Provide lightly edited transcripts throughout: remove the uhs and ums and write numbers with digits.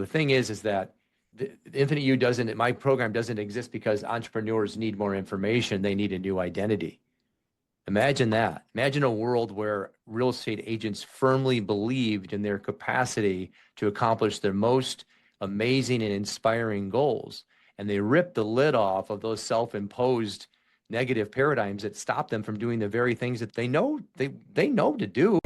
The thing is that the Infinite You doesn't, my program doesn't exist because entrepreneurs need more information. They need a new identity. Imagine that. Imagine a world where real estate agents firmly believed in their capacity to accomplish their most amazing and inspiring goals. And they ripped the lid off of those self-imposed negative paradigms that stop them from doing the very things that they know to do.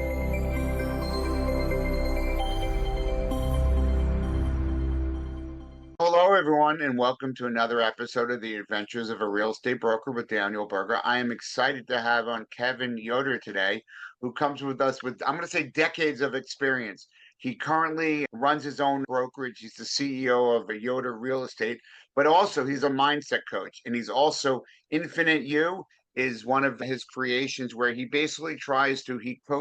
Hello, everyone, and welcome to another episode of The Adventures of a Real Estate Broker with Daniel Berger. I am excited to have on Kevin Yoder today, who comes with us with, I'm going to say, decades of experience. He currently runs his own brokerage. He's the CEO of a Yoder Real Estate, but also he's a mindset coach. And he's also Infinite You is one of his creations where he basically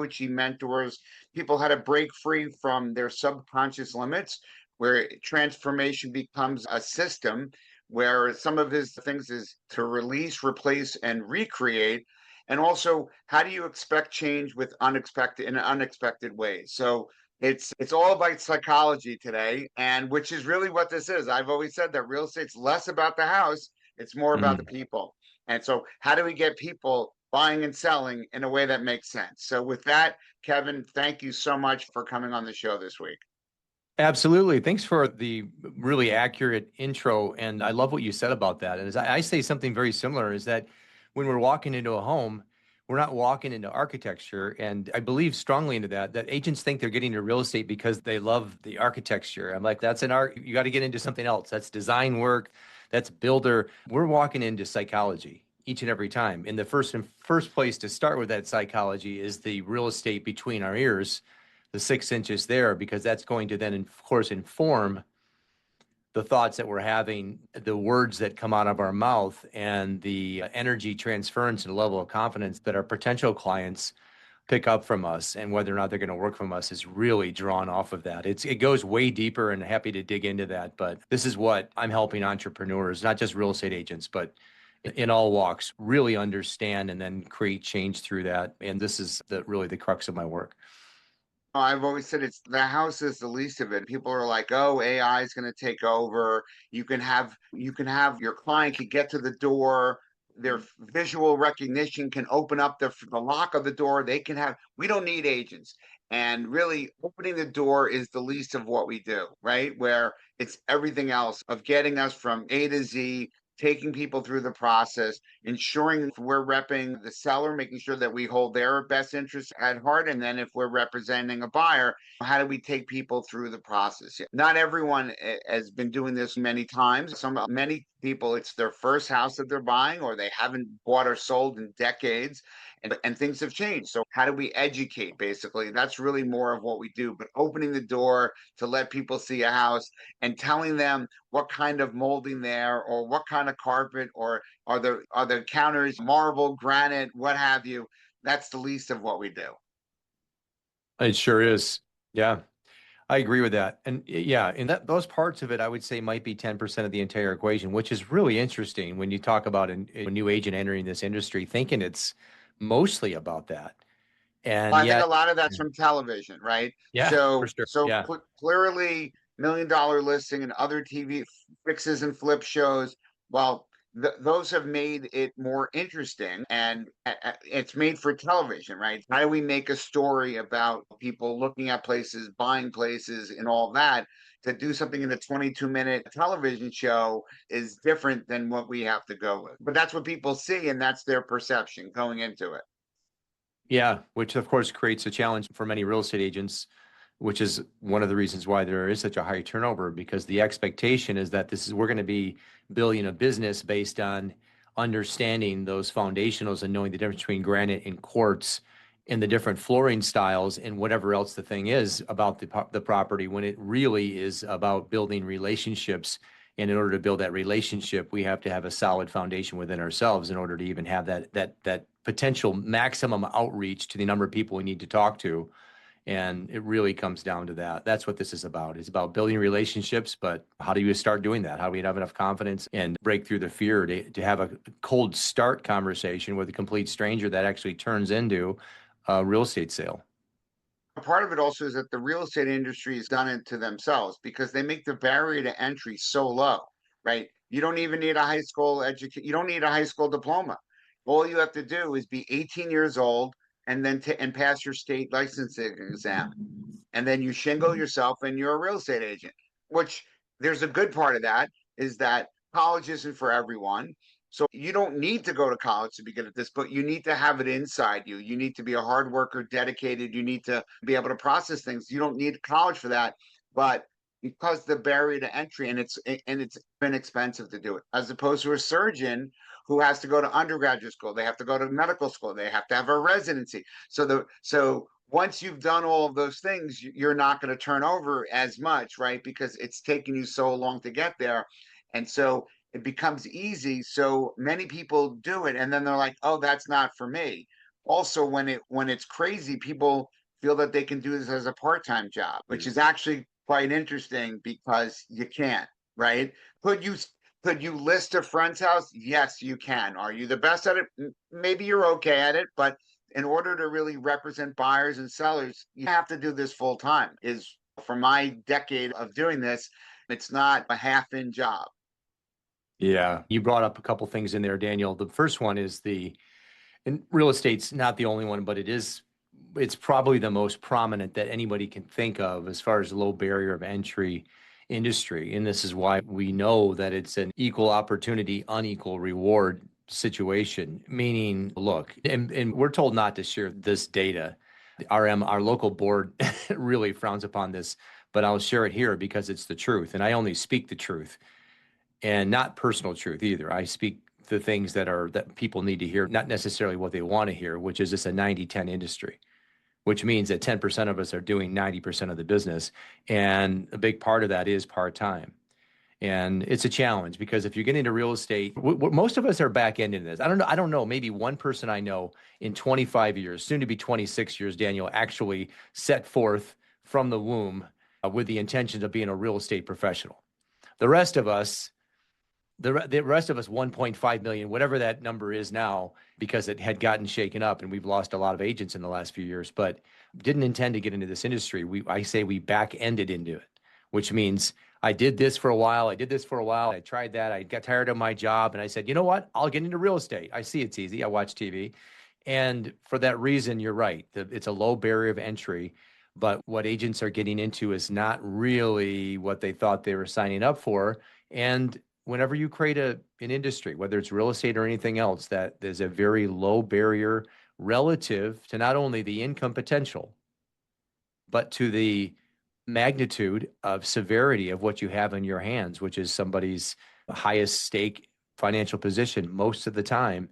he mentors people how to break free from their subconscious limits, where transformation becomes a system, where some of his things is to release, replace, and recreate. And also, how do you expect change with unexpected ways? So it's all about psychology today, and which is really what this is. I've always said that real estate's less about the house, it's more about the people. And so how do we get people buying and selling in a way that makes sense? So with that, Kevin, thank you so much for coming on the show this week. Absolutely. Thanks for the really accurate intro. And I love what you said about that. And as I say something very similar is that when we're walking into a home, we're not walking into architecture. And I believe strongly into that agents think they're getting into real estate because they love the architecture. I'm like, that's an art. You got to get into something else. That's design work. That's builder. We're walking into psychology each and every time. And the first place to start with that psychology is the real estate between our ears, the 6 inches there, because that's going to then, of course, inform the thoughts that we're having, the words that come out of our mouth, and the energy transference and level of confidence that our potential clients pick up from us, and whether or not they're going to work from us is really drawn off of that. It goes way deeper, and happy to dig into that. But this is what I'm helping entrepreneurs, not just real estate agents, but in all walks, really understand and then create change through that. And this is really the crux of my work. I've always said it's the house is the least of it. People are like, "Oh, AI is going to take over." You can have your client can get to the door. Their visual recognition can open up the lock of the door. We don't need agents. And really, opening the door is the least of what we do, right? Where it's everything else of getting us from A to Z, taking people through the process, ensuring we're repping the seller, making sure that we hold their best interests at heart. And then if we're representing a buyer, how do we take people through the process? Not everyone has been doing this many times. Many people, it's their first house that they're buying, or they haven't bought or sold in decades. And things have changed. So how do we educate? Basically, that's really more of what we do. But opening the door to let people see a house and telling them what kind of molding there, or what kind of carpet, or are the counters marble, granite, what have you. That's the least of what we do. It sure is. Yeah, I agree with that. And yeah, and those parts of it, I would say might be 10% of the entire equation, which is really interesting when you talk about a new agent entering this industry, thinking it's mostly about that. And I think a yet, lot of that's from television, right? yeah, for So sure. so Yeah. clearly, $1 Million Listing and other TV fixes and flip shows. Well, those have made it more interesting, and it's made for television, right? How do we make a story about people looking at places, buying places, and all that? To do something in a 22-minute television show is different than what we have to go with. But that's what people see, and that's their perception going into it. Yeah, which of course creates a challenge for many real estate agents, which is one of the reasons why there is such a high turnover, because the expectation is that we're going to be building a business based on understanding those foundationals and knowing the difference between granite and quartz and the different flooring styles and whatever else the thing is about the property, when it really is about building relationships. And in order to build that relationship, we have to have a solid foundation within ourselves in order to even have that potential maximum outreach to the number of people we need to talk to. And it really comes down to that. That's what this is about. It's about building relationships, but how do you start doing that? How do we have enough confidence and break through the fear to have a cold start conversation with a complete stranger that actually turns into a real estate sale? Part of it also is that the real estate industry has done it to themselves because they make the barrier to entry so low, right? You don't even need a high school education. You don't need a high school diploma. All you have to do is be 18 years old and then and pass your state licensing exam, and then you shingle yourself and you're a real estate agent. Which, there's a good part of that, is that college isn't for everyone. So you don't need to go to college to be good at this, but you need to have it inside you. You need to be a hard worker, dedicated. You need to be able to process things. You don't need college for that. But because the barrier to entry, and it's been expensive to do it, as opposed to a surgeon who has to go to undergraduate school, they have to go to medical school, they have to have a residency. So once you've done all of those things, you're not going to turn over as much, right? Because it's taken you so long to get there. And so it becomes easy. So many people do it and then they're like, oh, that's not for me. Also, when it's crazy, people feel that they can do this as a part-time job, which is actually quite interesting because you can't, right? Could you could you list a friend's house? Yes, you can. Are you the best at it? Maybe you're okay at it, but in order to really represent buyers and sellers, you have to do this full time. Is for my decade of doing this, it's not a half-in job. Yeah, you brought up a couple things in there, Daniel. The first one is and real estate's not the only one, but it's probably the most prominent that anybody can think of as far as low barrier of entry industry. And this is why we know that it's an equal opportunity, unequal reward situation. Meaning, look, and we're told not to share this data. Our local board really frowns upon this, but I'll share it here because it's the truth. And I only speak the truth and not personal truth either. I speak the things that people need to hear, not necessarily what they want to hear, which is just a 90-10 industry, which means that 10% of us are doing 90% of the business. And a big part of that is part-time. And it's a challenge because if you get into real estate, most of us are back end in this. I don't know. Maybe one person I know in 25 years, soon to be 26 years, Daniel, actually set forth from the womb with the intention of being a real estate professional. The rest of us, the rest of us 1.5 million, whatever that number is now, because it had gotten shaken up and we've lost a lot of agents in the last few years, but didn't intend to get into this industry. I say we back ended into it, which means I did this for a while. I tried that. I got tired of my job and I said, you know what? I'll get into real estate. I see it's easy. I watch TV. And for that reason, you're right. It's a low barrier of entry, but what agents are getting into is not really what they thought they were signing up for. And whenever you create an industry, whether it's real estate or anything else, that there's a very low barrier relative to not only the income potential, but to the magnitude of severity of what you have in your hands, which is somebody's highest stake financial position most of the time.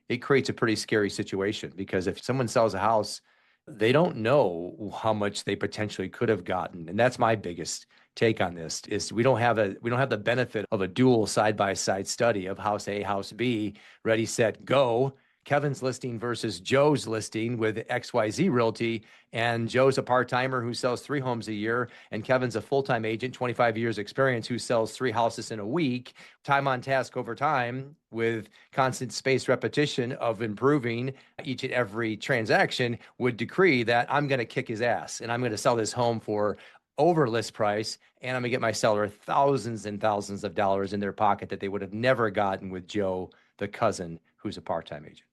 It creates a pretty scary situation because if someone sells a house, they don't know how much they potentially could have gotten. And that's my biggest take on this is we don't have the benefit of a dual side-by-side study of house A, house B, ready, set, go. Kevin's listing versus Joe's listing with XYZ Realty, and Joe's a part-timer who sells 3 homes a year, and Kevin's a full-time agent, 25 years experience, who sells 3 houses in a week, time on task over time with constant spaced repetition of improving each and every transaction, would decree that I'm going to kick his ass and I'm going to sell this home for over list price, and I'm gonna get my seller thousands and thousands of dollars in their pocket that they would have never gotten with Joe, the cousin, who's a part-time agent.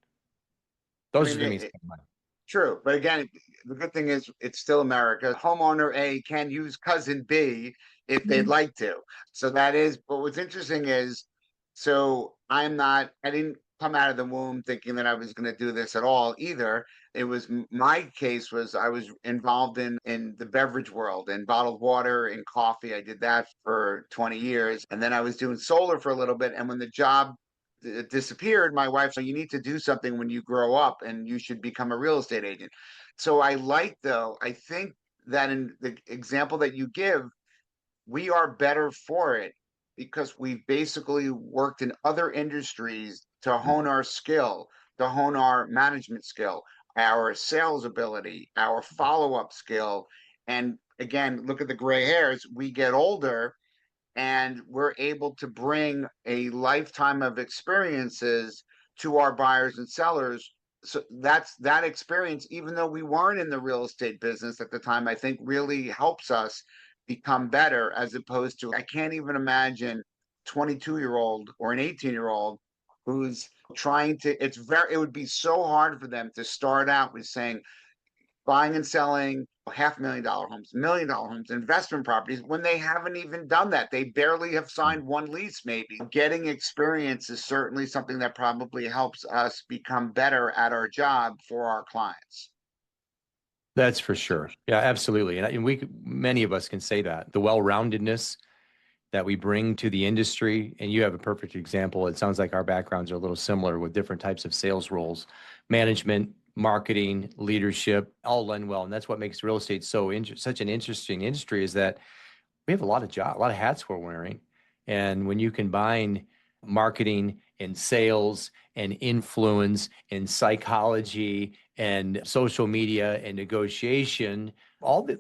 I Those are mean, the means of money. true, but again, the good thing is it's still America. Homeowner A can use cousin B if they'd like to. So that is, but what's interesting is, so I didn't come out of the womb thinking that I was going to do this at all either. It was my case was I was involved in the beverage world and bottled water and coffee. I did that for 20 years, and then I was doing solar for a little bit. And when the job disappeared, my wife said, you need to do something when you grow up and you should become a real estate agent. So I think that in the example that you give, we are better for it because we've basically worked in other industries to hone our skill, to hone our management skill, our sales ability, our follow-up skill. And again, look at the gray hairs. We get older and we're able to bring a lifetime of experiences to our buyers and sellers So that's that experience, even though we weren't in the real estate business at the time, I think really helps us become better, as opposed to, I can't even imagine 22-year-old or an 18-year-old who's trying to, it would be so hard for them to start out with saying, buying and selling $500,000 homes, $1 million homes, investment properties, when they haven't even done that. They barely have signed one lease, maybe. Getting experience is certainly something that probably helps us become better at our job for our clients. That's for sure. Yeah, absolutely. And many of us can say that the well-roundedness that we bring to the industry, and you have a perfect example. It sounds like our backgrounds are a little similar with different types of sales roles, management, marketing, leadership, all lend well. And that's what makes real estate such an interesting industry, is that we have a lot of hats we're wearing. And when you combine marketing and sales and influence and psychology and social media and negotiation,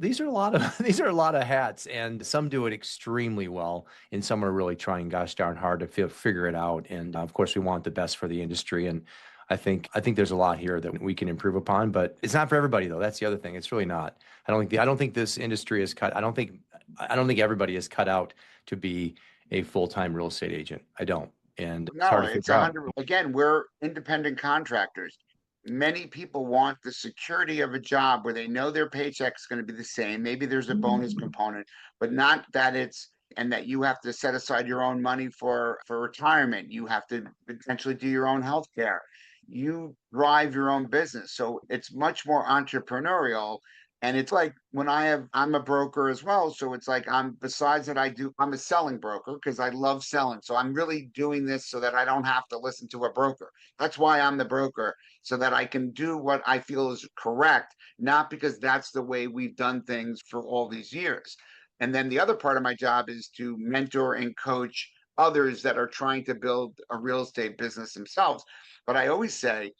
these are a lot of these are a lot of hats, and some do it extremely well, and some are really trying gosh darn hard to figure it out. And of course, we want the best for the industry. And I think there's a lot here that we can improve upon, but it's not for everybody though. That's the other thing. It's really not. I don't think this industry is cut. I don't think everybody is cut out to be a full-time real estate agent. I don't. And it's No, hard to it's figure out. 100. Again, we're independent contractors. Many people want the security of a job where they know their paycheck's going to be the same. Maybe there's a bonus component, but not that it's, and that you have to set aside your own money for retirement. You have to potentially do your own health care. You drive your own business. So it's much more entrepreneurial. And it's like when I'm a broker as well. So it's like, besides that, I'm a selling broker because I love selling. So I'm really doing this so that I don't have to listen to a broker. That's why I'm the broker, so that I can do what I feel is correct, not because that's the way we've done things for all these years. And then the other part of my job is to mentor and coach others that are trying to build a real estate business themselves. But I always say,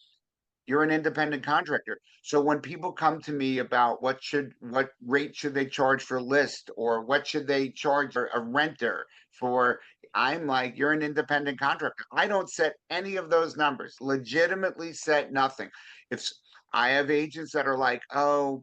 you're an independent contractor. So when people come to me about what rate should they charge for list, or what should they charge for a renter for, I'm like, you're an independent contractor. I don't set any of those numbers, legitimately set nothing. If I have agents that are like, oh,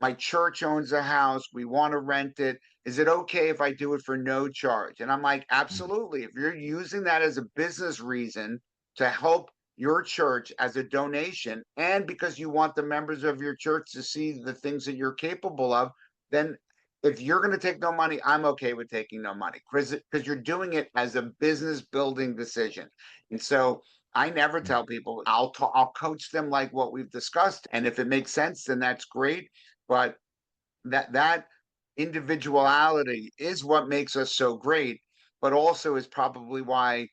my church owns a house, we want to rent it. Is it okay if I do it for no charge? And I'm like, absolutely. If you're using that as a business reason to help your church as a donation, and because you want the members of your church to see the things that you're capable of, then if you're going to take no money, I'm okay with taking no money, because you're doing it as a business building decision. And so I never tell people, I'll coach them like what we've discussed, and if it makes sense, then that's great. But that individuality is what makes us so great, but also is probably why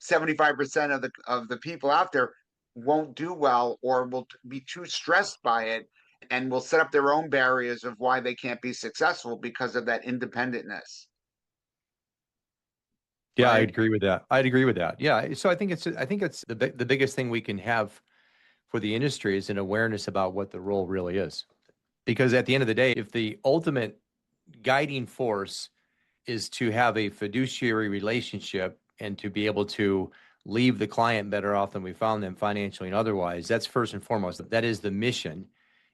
75% of the people out there won't do well, or will be too stressed by it, and will set up their own barriers of why they can't be successful because of that independentness. Yeah, I'd Right. agree with that. I'd agree with that. Yeah. So I think it's the biggest thing we can have for the industry is an awareness about what the role really is. Because at the end of the day, if the ultimate guiding force is to have a fiduciary relationship and to be able to leave the client better off than we found them financially and otherwise, that's first and foremost. That is the mission,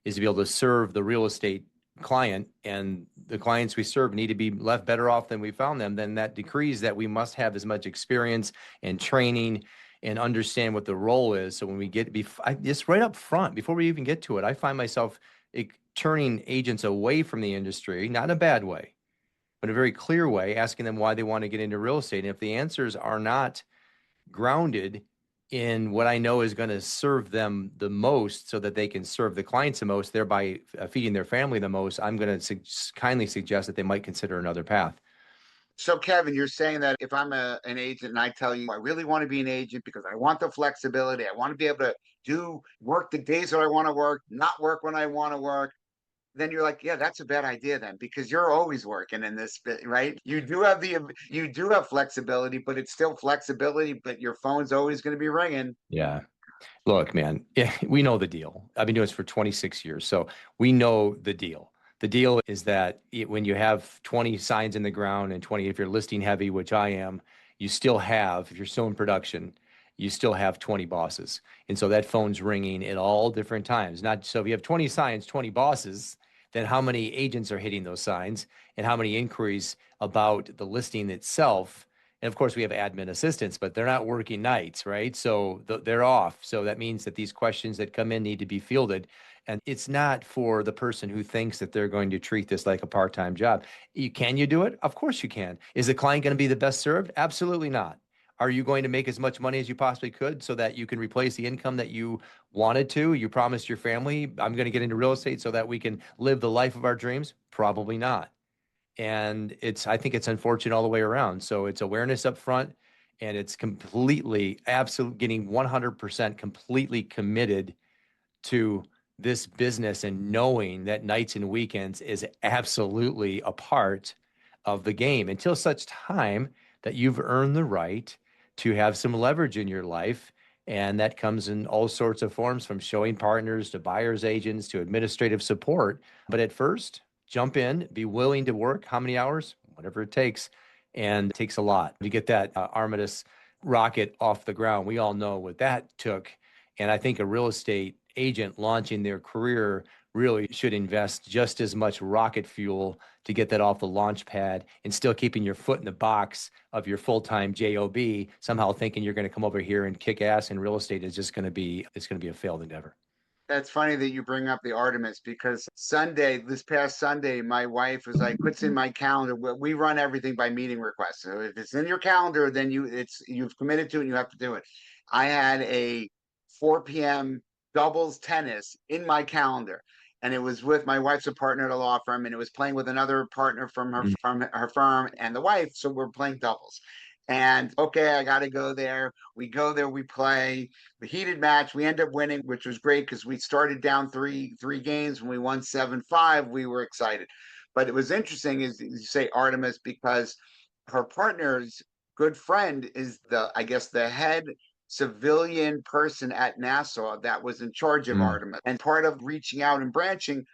is to be able to serve the real estate client, and the clients we serve need to be left better off than we found them. Then that decrees that we must have as much experience and training and understand what the role is. So when we get just right up front, before we even get to it, I find myself turning agents away from the industry, not in a bad way, but in a very clear way, asking them why they want to get into real estate. And if the answers are not grounded in what I know is going to serve them the most so that they can serve the clients the most, thereby feeding their family the most, I'm going to kindly suggest that they might consider another path. So, Kevin, you're saying that if I'm an agent and I tell you I really want to be an agent because I want the flexibility, I want to be able to do work the days that I want to work, not work when I want to work, then you're like, yeah, that's a bad idea then, because you're always working in this bit, right? You do have flexibility, but it's still flexibility, but your phone's always going to be ringing. Yeah. Look, man, yeah, we know the deal. I've been doing this for 26 years, so we know the deal. The deal is that when you have 20 signs in the ground and 20, if you're listing heavy, which I am, you still have, if you're still in production, you still have 20 bosses. And so that phone's ringing at all different times. Not so if you have 20 signs, 20 bosses, then how many agents are hitting those signs and how many inquiries about the listing itself? And of course, we have admin assistants, but they're not working nights, right? So they're off. So that means that these questions that come in need to be fielded. And it's not for the person who thinks that they're going to treat this like a part-time job. Can you do it? Of course you can. Is the client going to be the best served? Absolutely not. Are you going to make as much money as you possibly could so that you can replace the income that you wanted to? You promised your family, I'm going to get into real estate so that we can live the life of our dreams? Probably not. And I think it's unfortunate all the way around. So it's awareness up front, and it's completely, absolutely getting 100% completely committed to this business and knowing that nights and weekends is absolutely a part of the game until such time that you've earned the right to have some leverage in your life. And that comes in all sorts of forms, from showing partners to buyer's agents to administrative support. But at first, jump in, be willing to work how many hours, whatever it takes. And it takes a lot to get that Artemis rocket off the ground. We all know what that took. And I think a real estate agent launching their career really should invest just as much rocket fuel to get that off the launch pad, and still keeping your foot in the box of your full-time job, somehow thinking you're going to come over here and kick ass in real estate is just going to be, it's going to be a failed endeavor. That's funny that you bring up the Artemis, because this past Sunday, my wife was like, "What's in my calendar?" We run everything by meeting requests. So if it's in your calendar, then you've committed to it and you have to do it. I had a 4 p.m. doubles tennis in my calendar, and it was with my wife's a partner at a law firm, and it was playing with another partner from her firm and the wife. So we're playing doubles. And okay, I got to go there. We go there, we play the heated match. We end up winning, which was great because we started down three games. When we won 7-5, we were excited. But it was interesting, is you say Artemis, because her partner's good friend is I guess the head civilian person at Nassau that was in charge of Artemis. And part of reaching out and branching,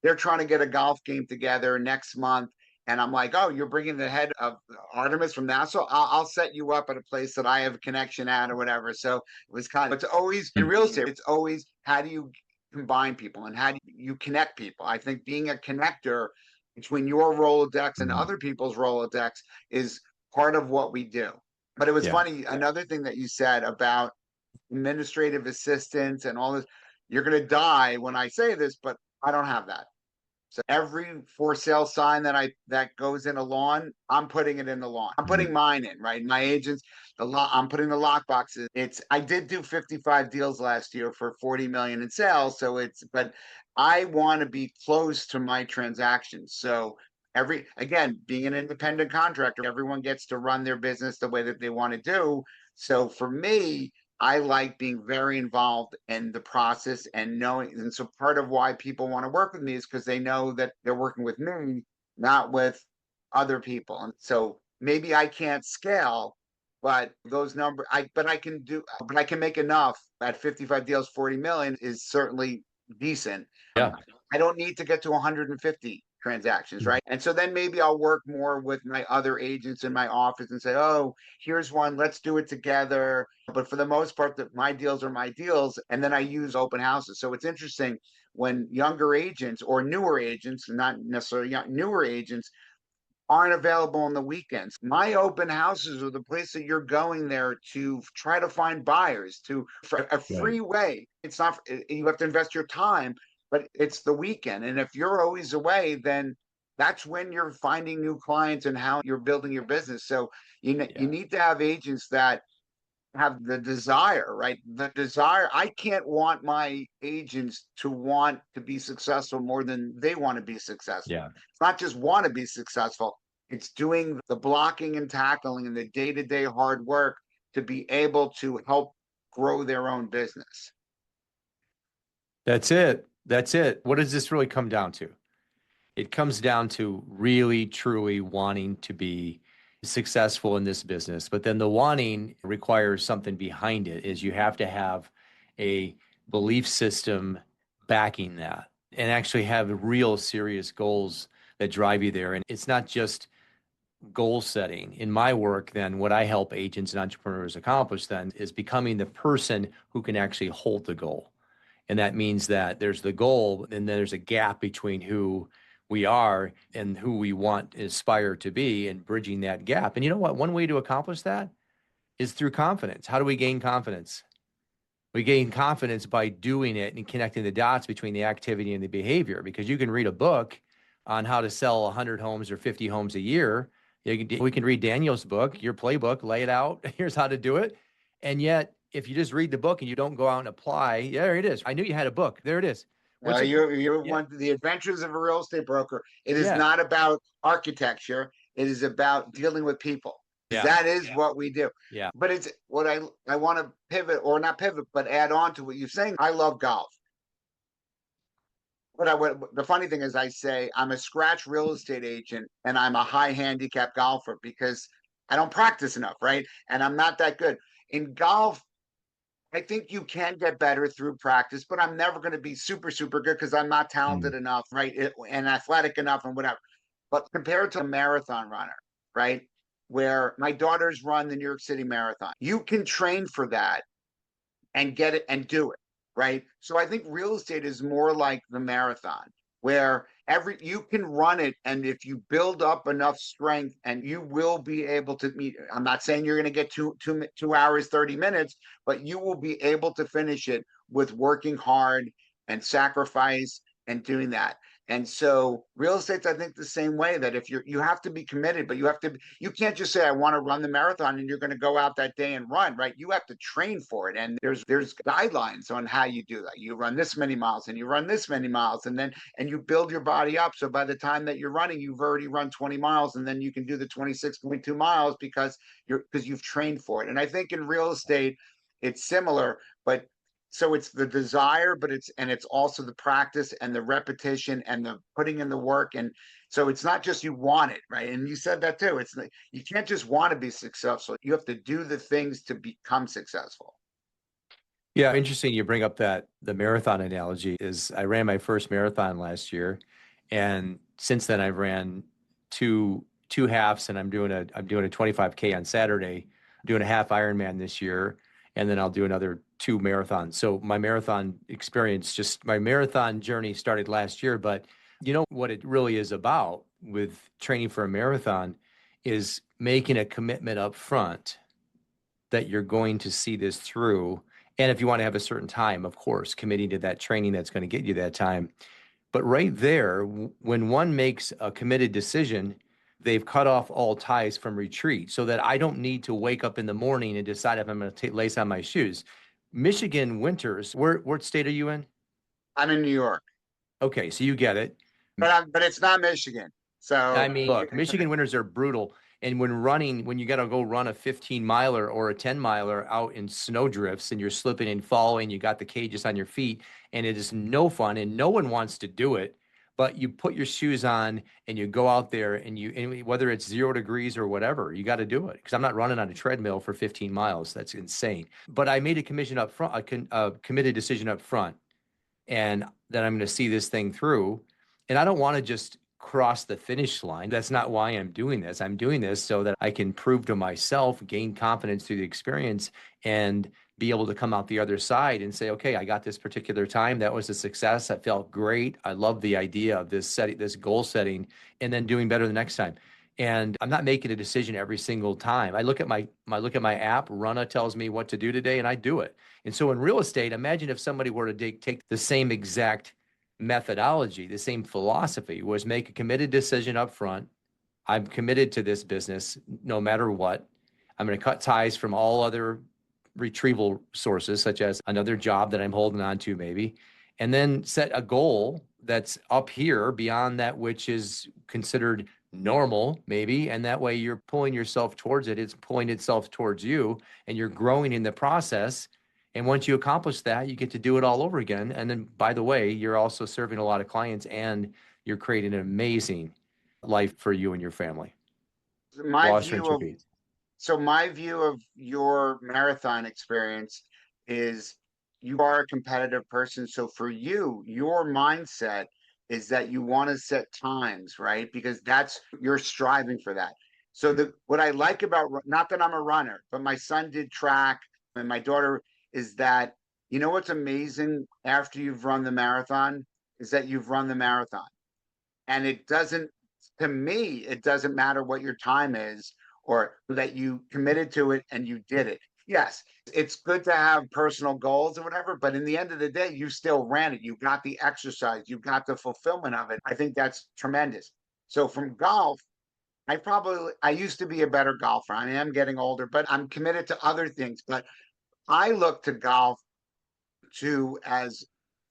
they're trying to get a golf game together next month. And I'm like, "Oh, you're bringing the head of Artemis from Nassau? I'll set you up at a place that I have a connection at or whatever." So it was it's always in real estate, it's always, how do you combine people and how do you connect people? I think being a connector between your Rolodex and other people's Rolodex is part of what we do. But it was funny. Another thing that you said about administrative assistants and all this, you're going to die when I say this, but I don't have that. So every for sale sign that goes in a lawn, I'm putting it in the lawn. I'm putting mine in, right? My agents, I'm putting the lock boxes. I did do 55 deals last year for 40 million in sales. But I want to be close to my transactions. So again, being an independent contractor, everyone gets to run their business the way that they want to do. So for me, I like being very involved in the process and knowing. And so part of why people want to work with me is because they know that they're working with me, not with other people. And so maybe I can't scale, but I can make enough at 55 deals, 40 million is certainly decent. Yeah. I don't need to get to 150 transactions, right? And so then maybe I'll work more with my other agents in my office and say, "Oh, here's one, let's do it together." But for the most part, my deals are my deals. And then I use open houses. So it's interesting when younger agents or newer agents, not necessarily newer agents, aren't available on the weekends. My open houses are the place that you're going there to try to find buyers, for a free way. It's not, you have to invest your time, but it's the weekend. And if you're always away, then that's when you're finding new clients and how you're building your business. So you need to have agents that have the desire, right? The desire. I can't want my agents to want to be successful more than they want to be successful. Yeah. It's not just want to be successful. It's doing the blocking and tackling and the day-to-day hard work to be able to help grow their own business. That's it. That's it. What does this really come down to? It comes down to really, truly wanting to be successful in this business. But then the wanting requires something behind it, is you have to have a belief system backing that and actually have real serious goals that drive you there. And it's not just goal setting. In my work, then what I help agents and entrepreneurs accomplish then is becoming the person who can actually hold the goal. And that means that there's the goal and there's a gap between who we are and who we want aspire to be, and bridging that gap. And you know what? One way to accomplish that is through confidence. How do we gain confidence? We gain confidence by doing it and connecting the dots between the activity and the behavior, because you can read a book on how to sell 100 homes or 50 homes a year. We can read Daniel's book, your playbook, lay it out. Here's how to do it. And yet, if you just read the book and you don't go out and apply, yeah, there it is. I knew you had a book. There it is. What's it? You Yeah. want the adventures of a real estate broker. It is Yeah. not about architecture. It is about dealing with people. Yeah. That is what we do. Yeah. But it's what I want to pivot, or not pivot, but add on to what you're saying. I love golf. The funny thing is, I say I'm a scratch real estate agent and I'm a high handicap golfer because I don't practice enough, right? And I'm not that good. In golf, I think you can get better through practice, but I'm never going to be super, super good because I'm not talented enough, right? And athletic enough and whatever. But compared to a marathon runner, right? Where my daughters run the New York City Marathon, you can train for that and get it and do it, right? So I think real estate is more like the marathon, where you can run it, and if you build up enough strength, and you will be able to meet. I'm not saying you're going to get 2 hours 30 minutes, but you will be able to finish it with working hard and sacrifice and doing that. And so real estate's, I think, the same way, that if you have to be committed, but you can't just say, I want to run the marathon, and you're going to go out that day and run, right? You have to train for it. And there's guidelines on how you do that. You run this many miles and you run this many miles, and you build your body up. So by the time that you're running, you've already run 20 miles, and then you can do the 26.2 miles because you've trained for it. And I think in real estate, it's similar, but so it's the desire, but it's also the practice and the repetition and the putting in the work. And so it's not just you want it, right? And you said that too. It's like, you can't just want to be successful. You have to do the things to become successful. Yeah, interesting you bring up that the marathon analogy. Is I ran my first marathon last year, and since then I've ran two halves, and I'm doing a 25K on Saturday. I'm doing a half Ironman this year, and then I'll do another 2 marathons. So my marathon journey started last year. But you know what it really is about with training for a marathon is making a commitment up front that you're going to see this through. And if you want to have a certain time, of course, committing to that training that's going to get you that time. But right there, when one makes a committed decision, they've cut off all ties from retreat, so that I don't need to wake up in the morning and decide if I'm going to lace on my shoes. Michigan winters, what state are you in? I'm in New York, Okay, so you get it. but it's not Michigan. I So mean, look, Michigan winters are brutal. And when you got to go run a 15 miler or a 10 miler out in snow drifts, and you're slipping and falling, you got the cages on your feet, and it is no fun, and no one wants to do it. But you put your shoes on and you go out there, and whether it's 0 degrees or whatever, you got to do it, because I'm not running on a treadmill for 15 miles. That's insane. But I made a commission up front, a committed decision up front, and that I'm going to see this thing through. And I don't want to just cross the finish line. That's not why I'm doing this. I'm doing this so that I can prove to myself, gain confidence through the experience, and be able to come out the other side and say, okay, I got this particular time. That was a success. I felt great. I love the idea of this goal setting, and then doing better the next time. And I'm not making a decision every single time. I look at my app. Runa tells me what to do today, and I do it. And so in real estate, imagine if somebody were to take the same exact methodology, the same philosophy, was make a committed decision up front. I'm committed to this business no matter what. I'm going to cut ties from all other retrieval sources, such as another job that I'm holding on to maybe, and then set a goal that's up here beyond that which is considered normal maybe. And that way you're pulling yourself towards it. It's pulling itself towards you, and you're growing in the process. And once you accomplish that, you get to do it all over again. And then, by the way, you're also serving a lot of clients, and you're creating an amazing life for you and your family. my Law view of repeat. so my view of your marathon experience is, you are a competitive person. So for you, your mindset is that you want to set times, right? Because you're striving for that. So what I like about, not that I'm a runner, but my son did track and my daughter, is that, you know what's amazing after you've run the marathon is that you've run the marathon. And it doesn't, to me, it doesn't matter what your time is or that you committed to it and you did it. Yes, it's good to have personal goals or whatever, but in the end of the day, you still ran it. You got the exercise, you got the fulfillment of it. I think that's tremendous. So from golf, I used to be a better golfer. I am getting older, but I'm committed to other things. But I look to golf to as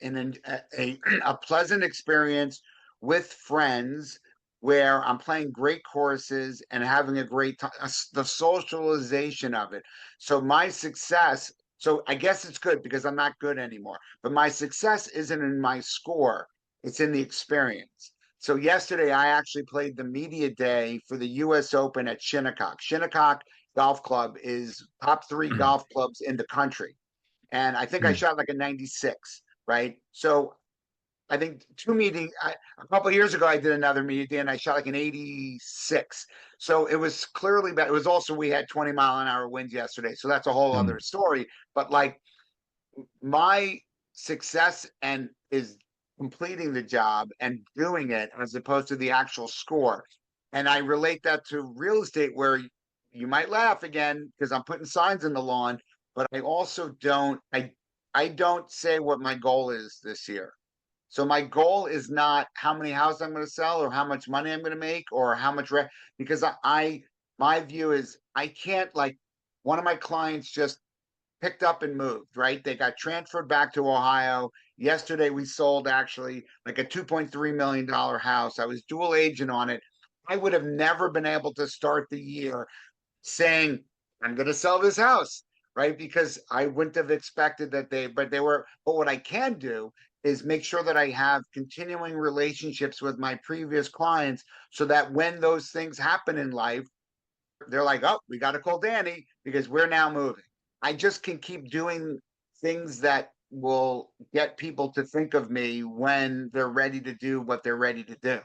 a pleasant experience with friends where I'm playing great courses and having a great time, the socialization of it. So my success, so I guess it's good because I'm not good anymore, but my success isn't in my score, it's in the experience. So yesterday I actually played the media day for the US Open at Shinnecock. Shinnecock Golf Club is top three golf clubs in the country. And I think I shot like a 96, right? So I think a couple of years ago, I did another media day and I shot like an 86. So it was clearly bad. It was also, we had 20-mile-an-hour winds yesterday. So that's a whole other story. But like my success and is completing the job and doing it as opposed to the actual score. And I relate that to real estate where you might laugh again because I'm putting signs in the lawn, but I also I don't say what my goal is this year. So my goal is not how many houses I'm going to sell or how much money I'm going to make or how much because my view is I can't, like, one of my clients just picked up and moved, right? They got transferred back to Ohio. Yesterday we sold actually like a $2.3 million house. I was dual agent on it. I would have never been able to start the year saying, I'm going to sell this house, right? Because I wouldn't have expected that but what I can do is make sure that I have continuing relationships with my previous clients so that when those things happen in life, they're like, oh, we got to call Danny because we're now moving. I just can keep doing things that will get people to think of me when they're ready to do what they're ready to do.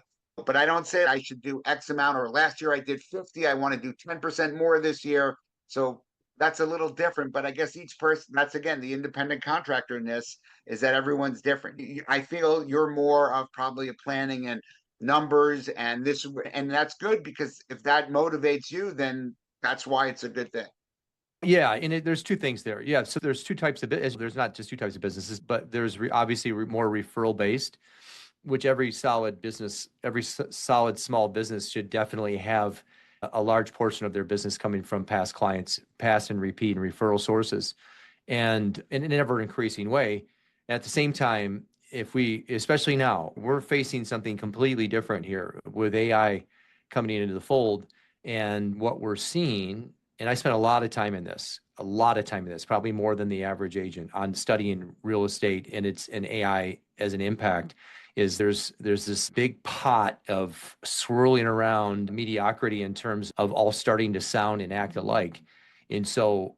But I don't say I should do X amount, or last year I did 50. I want to do 10% more this year. So that's a little different. But I guess each person, that's again, the independent contractor in this is that everyone's different. I feel you're more of probably a planning and numbers and this, and that's good because if that motivates you, then that's why it's a good thing. Yeah, and there's two things there. Yeah, so there's two types of there's not just two types of businesses, but there's obviously more referral based, which every solid business, every solid small business should definitely have a large portion of their business coming from past clients, past and repeat and referral sources, and in an ever increasing way. At the same time, if we, especially now, we're facing something completely different here with AI coming into the fold, and what we're seeing. And I spent a lot of time in this, probably more than the average agent on studying real estate and AI as an impact. Is there's this big pot of swirling around mediocrity in terms of all starting to sound and act alike. And so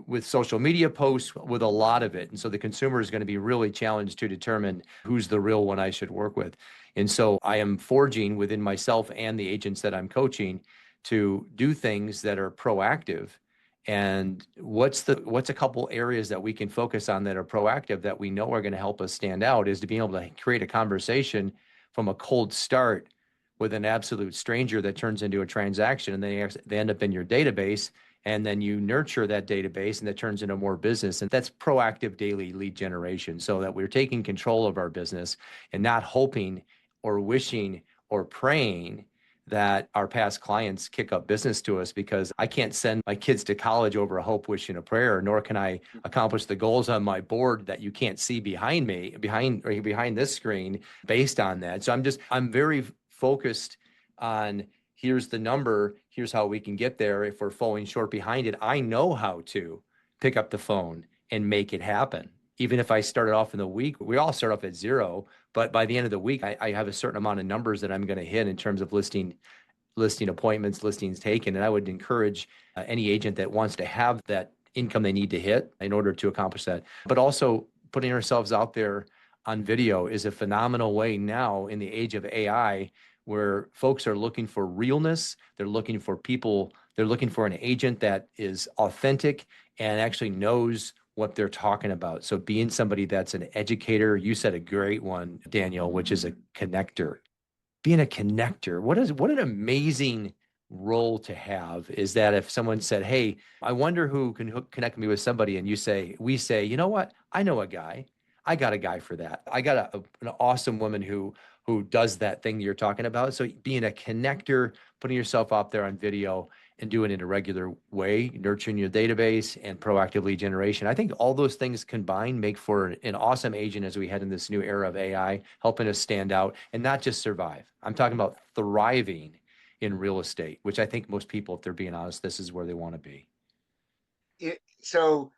with social media posts, with a lot of it. And so the consumer is going to be really challenged to determine who's the real one I should work with. And so I am forging within myself and the agents that I'm coaching to do things that are proactive. And what's a couple areas that we can focus on that are proactive that we know are going to help us stand out is to be able to create a conversation from a cold start with an absolute stranger that turns into a transaction, and they end up in your database, and then you nurture that database and that turns into more business. And that's proactive daily lead generation, so that we're taking control of our business and not hoping or wishing or praying that our past clients kick up business to us, because I can't send my kids to college over a hope, wish, and a prayer, nor can I accomplish the goals on my board that you can't see behind me, behind this screen, based on that. So I'm very focused on, here's the number, here's how we can get there. If we're falling short behind it, I know how to pick up the phone and make it happen. Even if I started off in the week, we all start off at zero, but by the end of the week, I have a certain amount of numbers that I'm going to hit in terms of listing appointments, listings taken. And I would encourage any agent that wants to have that income they need to hit in order to accomplish that. But also putting ourselves out there on video is a phenomenal way now in the age of AI, where folks are looking for realness. They're looking for people. They're looking for an agent that is authentic and actually knows what they're talking about. So being somebody that's an educator, you said a great one, Daniel, which is a connector. Being a connector, what an amazing role to have is that if someone said, hey, I wonder who can connect me with somebody, and we say, you know what, I know a guy, I got a guy for that, I got an awesome woman who does that thing you're talking about. So being a connector, putting yourself out there on video and doing it in a regular way, nurturing your database and proactive lead generation. I think all those things combined make for an awesome agent as we head in this new era of AI, helping us stand out and not just survive. I'm talking about thriving in real estate, which I think most people, if they're being honest, this is where they want to be. So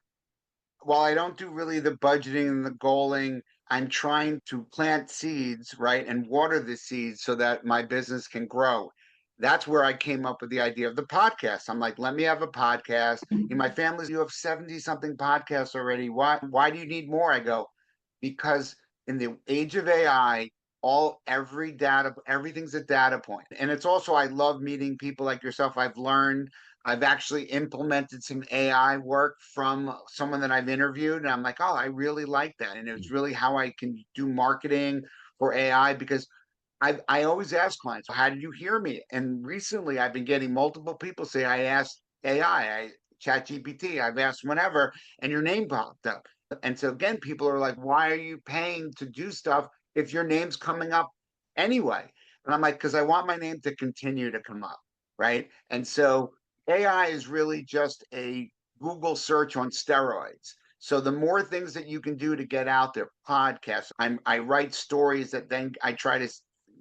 while I don't do really the budgeting and the goaling, I'm trying to plant seeds, right, and water the seeds so that my business can grow. That's where I came up with the idea of the podcast. I'm like, let me have a podcast. In my family, you have 70 something podcasts already. Why do you need more? I go, because in the age of AI, everything's a data point. And it's also, I love meeting people like yourself. I've actually implemented some AI work from someone that I've interviewed, and I'm like, oh, I really like that. And it's really how I can do marketing for AI, because I always ask clients, how did you hear me? And recently I've been getting multiple people say, I asked AI, chat GPT, I've asked whenever, and your name popped up. And so again, people are like, why are you paying to do stuff if your name's coming up anyway? And I'm like, because I want my name to continue to come up, right? And so AI is really just a Google search on steroids. So the more things that you can do to get out there, podcasts, I write stories that then I try to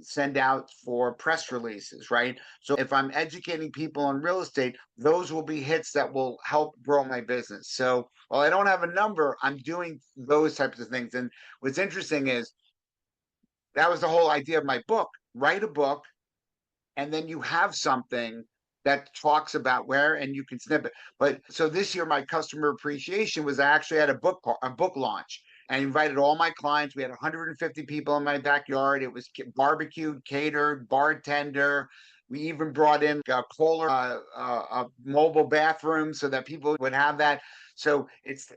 send out for press releases, right? So if I'm educating people on real estate, those will be hits that will help grow my business. So while I don't have a number, I'm doing those types of things. And what's interesting is that was the whole idea of my book. Write a book, and then you have something that talks about where, and you can snip it. But so this year, my customer appreciation was I actually had a book launch. I invited all my clients. We had 150 people in my backyard. It was barbecued, catered, bartender. We even brought in a mobile bathroom so that people would have that. So it's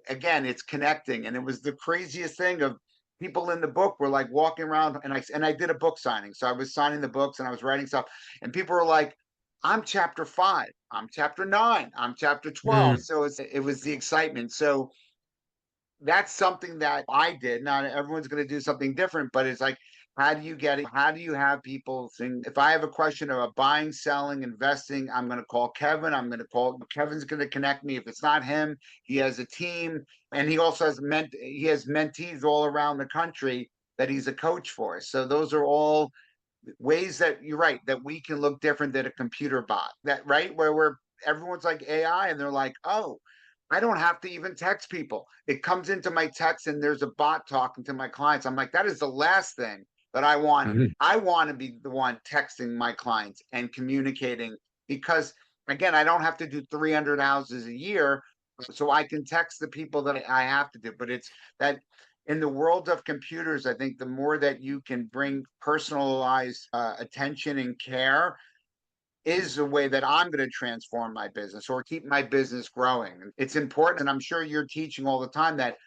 connecting, and it was the craziest thing of people in the book were like walking around, and I did a book signing. So I was signing the books and I was writing stuff, and people were like, I'm chapter 5, I'm chapter 9, I'm chapter 12. So it was the excitement. So that's something that I did. Not everyone's going to do something different, but it's like, how do you get it? How do you have people think? If I have a question about buying, selling, investing, I'm going to call Kevin. Kevin's going to connect me. If it's not him, he has a team, and he also he has mentees all around the country that he's a coach for. So those are all ways that you're right, that we can look different than a computer bot. That right, where everyone's like AI, and they're like, oh, I don't have to even text people. It comes into my text and there's a bot talking to my clients. I'm like, that is the last thing that I want. Mhm. I want to be the one texting my clients and communicating, because again, I don't have to do 300 houses a year. So I can text the people that I have to do. But it's that in the world of computers, I think the more that you can bring personalized attention and care is the way that I'm going to transform my business or keep my business growing. It's important. And I'm sure you're teaching all the time that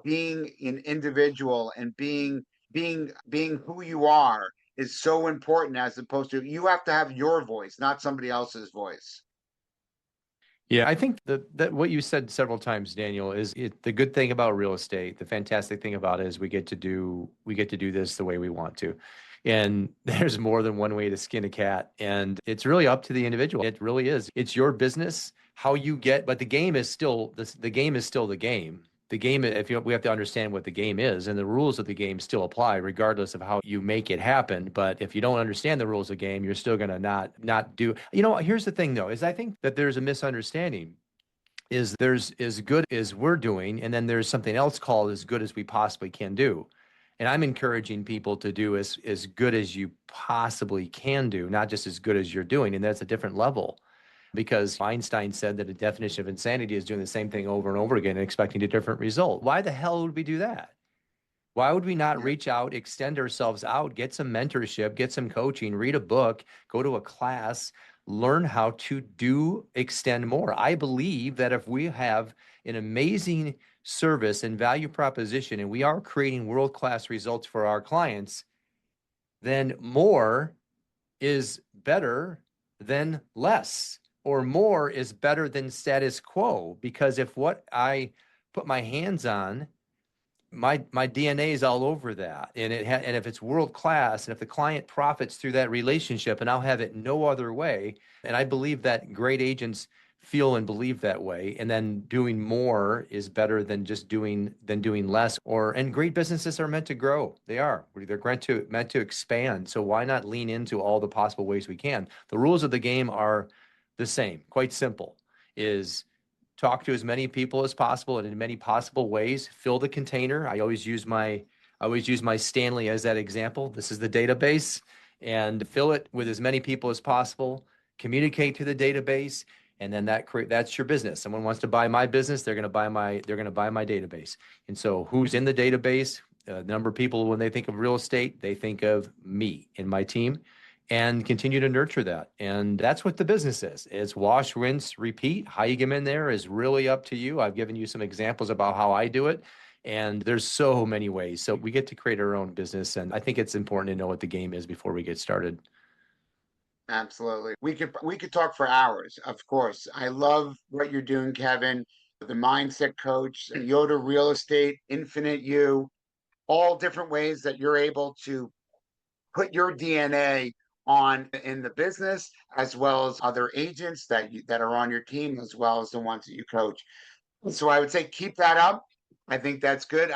being an individual and being who you are is so important, as opposed to you have to have your voice, not somebody else's voice. Yeah, I think that what you said several times, Daniel, is the good thing about real estate. The fantastic thing about it is we get to do this the way we want to. And there's more than one way to skin a cat. And it's really up to the individual. It really is. It's your business, how you get, but the game is still the game is still the game. The game, if you we have to understand what the game is, and the rules of the game still apply regardless of how you make it happen. But if you don't understand the rules of the game, you're still gonna not do. You know, here's the thing though, is I think that there's a misunderstanding. Is there's as good as we're doing, and then there's something else called as good as we possibly can do. And I'm encouraging people to do as good as you possibly can do, not just as good as you're doing. And that's a different level, because Einstein said that a definition of insanity is doing the same thing over and over again and expecting a different result. Why the hell would we do that? Why would we not Yeah. reach out, extend ourselves out, get some mentorship, get some coaching, read a book, go to a class, learn how to do extend more? I believe that if we have an amazing service and value proposition and we are creating world-class results for our clients, then more is better than less, or more is better than status quo. Because if what I put my hands on, my DNA is all over that, and and if it's world class, and if the client profits through that relationship, and I'll have it no other way, and I believe that great agents feel and believe that way, and then doing more is better than just doing less. And great businesses are meant to grow. They're meant to expand. So why not lean into all the possible ways we can? The rules of the game are the same, quite simple, is talk to as many people as possible and in many possible ways. Fill the container. I always use my Stanley as that example. This is the database, and fill it with as many people as possible. Communicate to the database, and then that's your business. Someone wants to buy my business, they're going to buy my database. And so, who's in the database? A number of people, when they think of real estate, they think of me and my team, and continue to nurture that. And that's what the business is. It's wash, rinse, repeat. How you get in there is really up to you. I've given you some examples about how I do it, and there's so many ways. So we get to create our own business, and I think it's important to know what the game is before we get started. Absolutely. We could talk for hours, of course. I love what you're doing, Kevin. The mindset coach, Yoder Real Estate, Infinite You, all different ways that you're able to put your DNA on in the business, as well as other agents that are on your team, as well as the ones that you coach. So I would say keep that up. I think that's good.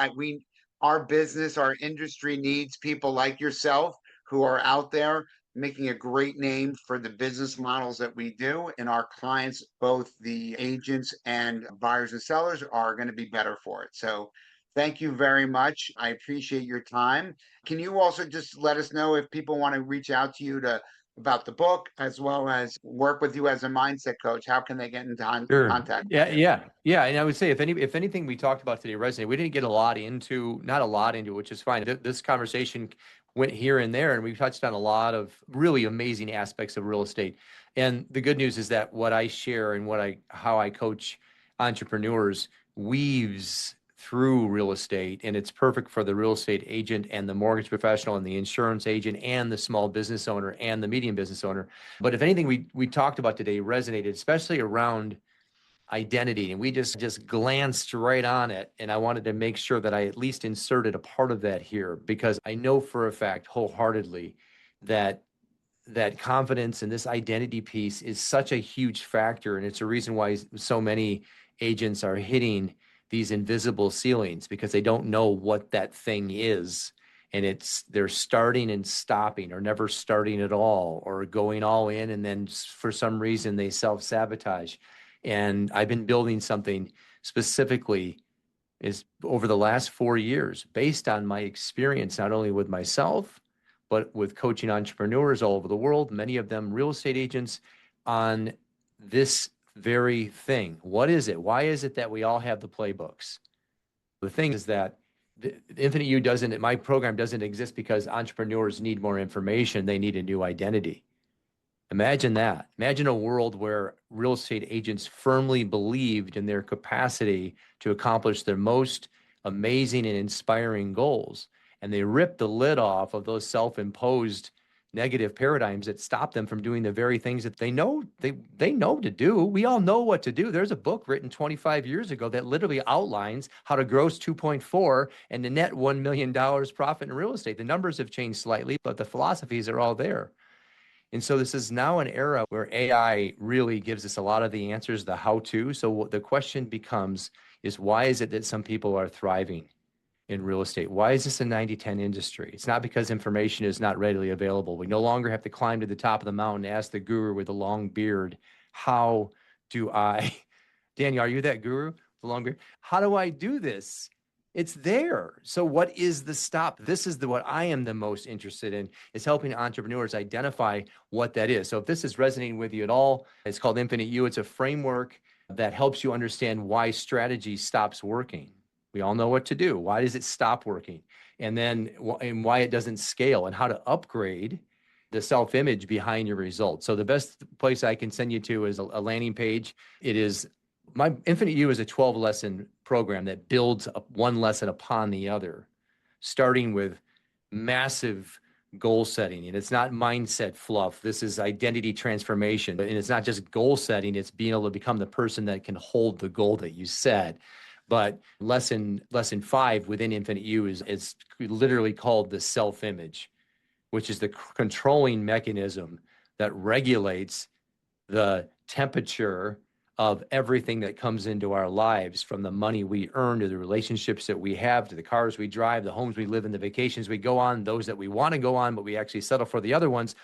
Our business, our industry needs people like yourself who are out there making a great name for the business models that we do. And our clients, both the agents and buyers and sellers, are going to be better for it. So thank you very much. I appreciate your time. Can you also just let us know if people want to reach out to you to about the book as well as work with you as a mindset coach? How can they get in Sure. contact with Yeah, you? yeah, yeah. And I would say if anything we talked about today resonated, we didn't get not a lot into, which is fine. This conversation went here and there, and we touched on a lot of really amazing aspects of real estate. And the good news is that what I share and how I coach entrepreneurs weaves through real estate, and it's perfect for the real estate agent and the mortgage professional and the insurance agent and the small business owner and the medium business owner. But if anything we talked about today resonated, especially around identity, and we just glanced right on it, and I wanted to make sure that I at least inserted a part of that here, because I know for a fact wholeheartedly that confidence and this identity piece is such a huge factor, and it's a reason why so many agents are hitting these invisible ceilings, because they don't know what that thing is, and they're starting and stopping, or never starting at all, or going all in, and then for some reason they self-sabotage. And I've been building something specifically is over the last 4 years based on my experience, not only with myself, but with coaching entrepreneurs all over the world, many of them real estate agents, on this very thing. What is it? Why is it that we all have the playbooks? The thing is that the Infinite You my program doesn't exist because entrepreneurs need more information. They need a new identity. Imagine that. Imagine a world where real estate agents firmly believed in their capacity to accomplish their most amazing and inspiring goals. And they ripped the lid off of those self-imposed negative paradigms that stop them from doing the very things that they know to do. We all know what to do. There's a book written 25 years ago that literally outlines how to gross 2.4 and to net $1 million profit in real estate. The numbers have changed slightly, but the philosophies are all there. And so this is now an era where AI really gives us a lot of the answers, the how-to. So the question becomes is, why is it that some people are thriving in real estate? Why is this a 90-10 industry? It's not because information is not readily available. We no longer have to climb to the top of the mountain and ask the guru with the long beard, how do I, Daniel, are you that guru, the long beard? How do I do this? It's there. So what is the stop? This is what I am the most interested in, is helping entrepreneurs identify what that is. So if this is resonating with you at all, it's called Infinite You. It's a framework that helps you understand why strategy stops working. We all know what to do. Why does it stop working? And then and why it doesn't scale, and how to upgrade the self-image behind your results. So the best place I can send you to is a landing page. It is my Infinite You is a 12-lesson program that builds up one lesson upon the other, starting with massive goal setting. And it's not mindset fluff. This is identity transformation. And it's not just goal setting, it's being able to become the person that can hold the goal that you set. But lesson 5 within Infinite You is literally called the self-image, which is the controlling mechanism that regulates the temperature of everything that comes into our lives, from the money we earn to the relationships that we have, to the cars we drive, the homes we live in, the vacations we go on, those that we want to go on, but we actually settle for the other ones,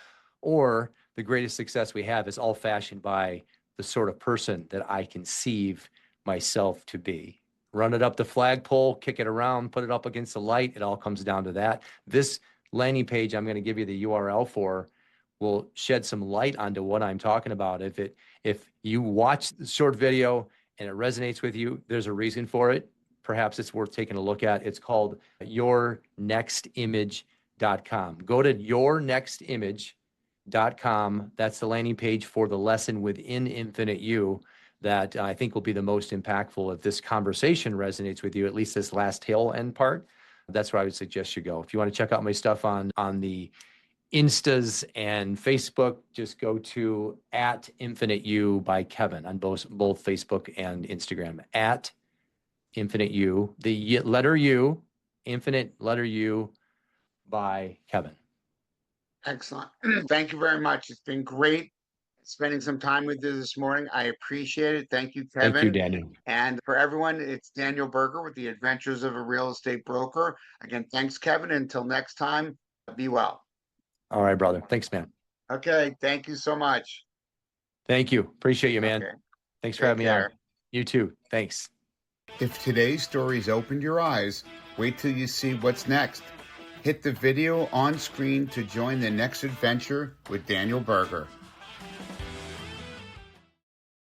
or the greatest success we have is all fashioned by the sort of person that I conceive myself to be. Run it up the flagpole, kick it around, put it up against the light. It all comes down to that. This landing page I'm going to give you the URL for will shed some light onto what I'm talking about. If you watch the short video and it resonates with you, there's a reason for it. Perhaps it's worth taking a look at. It's called yournextimage.com. Go to yournextimage.com. That's the landing page for the lesson within Infinite You that I think will be the most impactful. If this conversation resonates with you, at least this last tail end part, that's where I would suggest you go. If you want to check out my stuff on the Instas and Facebook, just go to @InfiniteU by Kevin on both Facebook and Instagram. @InfiniteU, the letter U, infinite letter U by Kevin. Excellent. Thank you very much. It's been great spending some time with you this morning. I appreciate it. Thank you, Kevin. Thank you, Daniel. And for everyone, it's Daniel Berger with the Adventures of a Real Estate Broker. Again, thanks, Kevin. Until next time, be well. All right, brother. Thanks, man. Okay. Thank you so much. Thank you. Appreciate you, man. Okay. Thanks for having me on. You too. Thanks. If today's stories opened your eyes, wait till you see what's next. Hit the video on screen to join the next adventure with Daniel Berger.